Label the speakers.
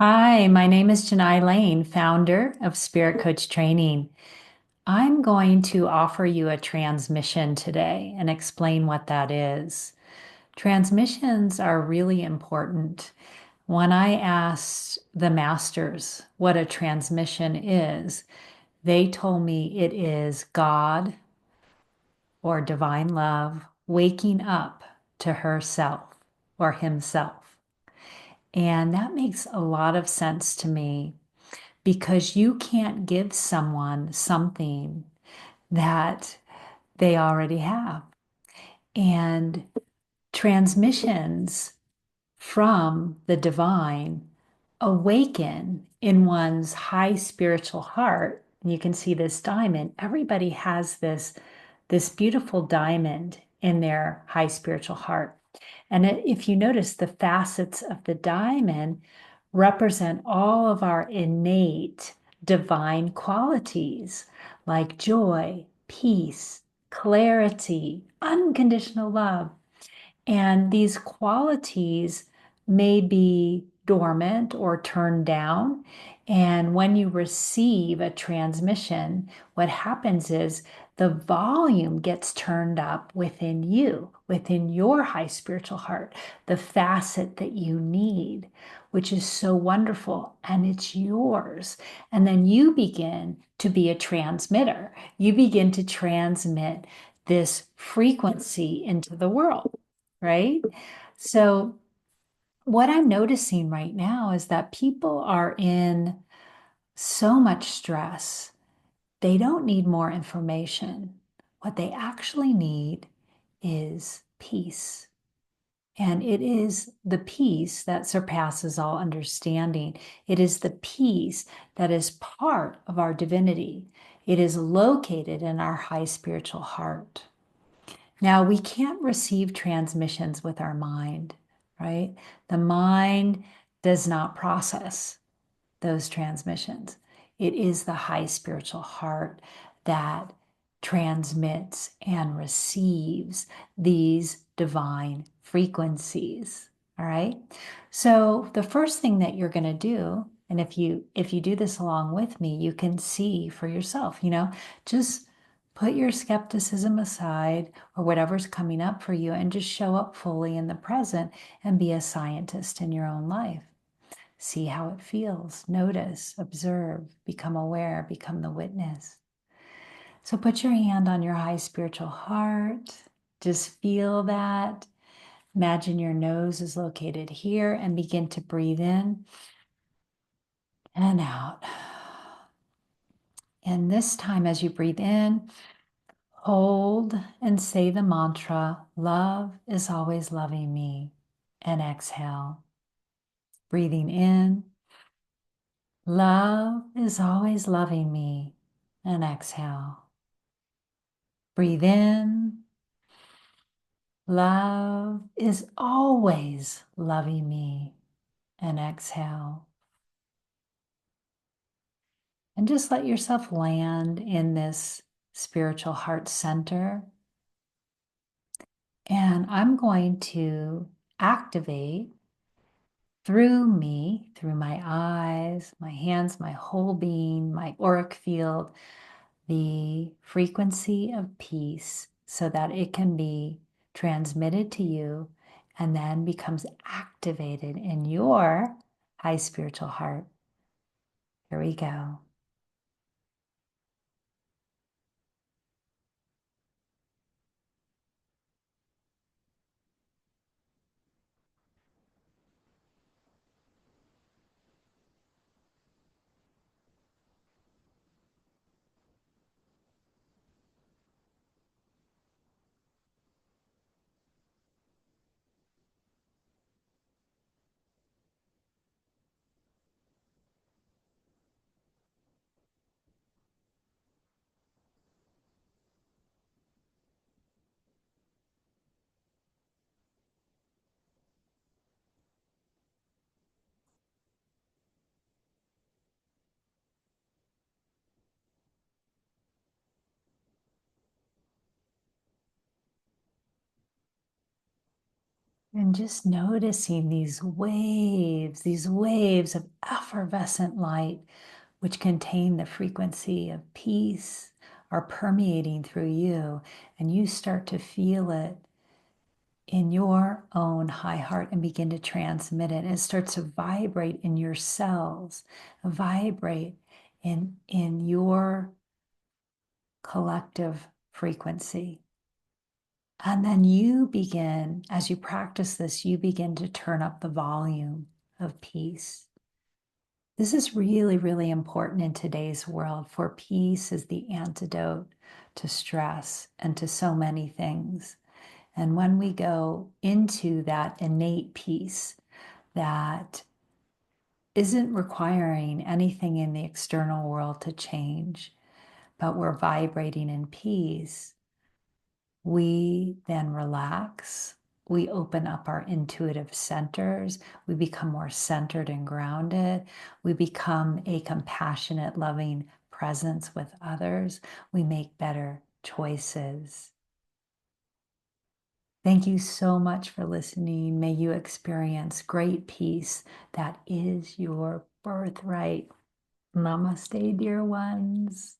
Speaker 1: Hi, my name is Jenai Lane, founder of Spirit Coach Training. I'm going to offer you a transmission today and explain what that is. Transmissions are really important. When I asked the masters what a transmission is, they told me it is God or divine love waking up to herself or himself. And that makes a lot of sense to me because you can't give someone something that they already have. And transmissions from the divine awaken in one's high spiritual heart. And you can see this diamond. Everybody has this beautiful diamond in their high spiritual heart. And if you notice, the facets of the diamond represent all of our innate divine qualities like joy, peace, clarity, unconditional love. And these qualities may be dormant or turned down. And when you receive a transmission, what happens is the volume gets turned up within you, within your high spiritual heart, the facet that you need, which is so wonderful. And it's yours. And then you begin to be a transmitter. You begin to transmit this frequency into the world, right? So, what I'm noticing right now is that people are in so much stress. They don't need more information. What they actually need is peace. And it is the peace that surpasses all understanding. It is the peace that is part of our divinity. It is located in our high spiritual heart. Now, we can't receive transmissions with our mind, right? The mind does not process those transmissions. It is the high spiritual heart that transmits and receives these divine frequencies. All right. So the first thing that you're going to do, and if you do this along with me, you can see for yourself, just put your skepticism aside or whatever's coming up for you and just show up fully in the present and be a scientist in your own life. See how it feels. Notice, observe, become aware, become the witness. So put your hand on your high spiritual heart. Just feel that. Imagine your nose is located here and begin to breathe in and out. And this time, as you breathe in, hold and say the mantra, love is always loving me. And exhale. Breathing in, love is always loving me. And exhale. Breathe in. Love is always loving me. And exhale. And just let yourself land in this spiritual heart center. And I'm going to activate through me, through my eyes, my hands, my whole being, my auric field, the frequency of peace so that it can be transmitted to you and then becomes activated in your high spiritual heart. Here we go. And just noticing these waves of effervescent light, which contain the frequency of peace, are permeating through you. And you start to feel it in your own high heart and begin to transmit it. And it starts to vibrate in your cells, vibrate in your collective frequency. And then you begin, as you practice this, you begin to turn up the volume of peace. This is really, really important in today's world, for peace is the antidote to stress and to so many things. And when we go into that innate peace that isn't requiring anything in the external world to change, but we're vibrating in peace, we then relax. We open up our intuitive centers. We become more centered and grounded. We become a compassionate, loving presence with others. We make better choices. Thank you so much for listening. May you experience great peace that is your birthright. Namaste, dear ones.